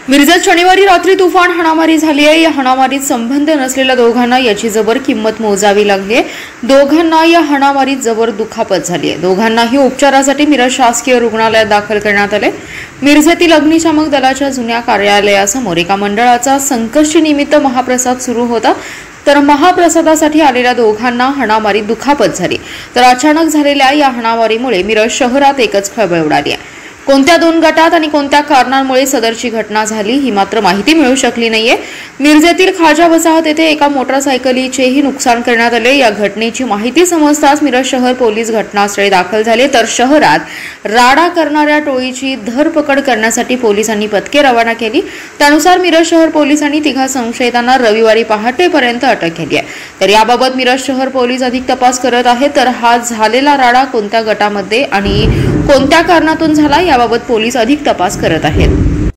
मिरजेत शनिवारी रात्री तुफान हाणामारी झाली आहे। या हाणामारीत संबंध नसलेल्या दोघांना याची जबर किंमत मोजावी लागली आहे। दोघांना या हाणामारीत जबर दुखापत झाली आहे। दोघांनाही उपचारासाठी मिरज शासकीय रुग्णालयात दाखल करण्यात आले। मिरजेतील अग्निशामक दलाच्या जुन्या कार्यालयासमोर एका मंडळाचा संकष्टी निमित्त महाप्रसाद सुरू होता। तर महाप्रसादासाठी आलेल्या दोघांना हाणामारीत दुखापत झाली। तर अचानक झालेल्या या हाणामारीमुळे मिरज शहरात एकच खळबळ उडाली आहे। कोणत्या दोन गटात आणि कोणत्या कारणांमुळे सदरची घटना झाली ही मात्र माहिती मिळू शकली नाहीये। मिरजेतील खाजा वसाहत येथे एका मोटरसायकलीचेही नुकसान करण्यात आले। या घटनेची माहिती समजताच मिरज शहर पोलीस घटनास्थळी दाखल झाले। तर शहरात राडा करणाऱ्या टोळीची धरपकड करण्यासाठी पोलिसांनी पथके रवाना केली। त्यानुसार मिरज शहर पोलिसांनी तिघा संशयितांना रविवारी पहाटेपर्यंत अटक केली आहे। तर याबाबत मिरज शहर पोलीस अधिक तपास करत आहेत। तर हा झालेला राडा कोणत्या गटामध्ये आणि कोणत्या कारणातून झाला याबाबत पोलीस अधिक तपास करत आहेत।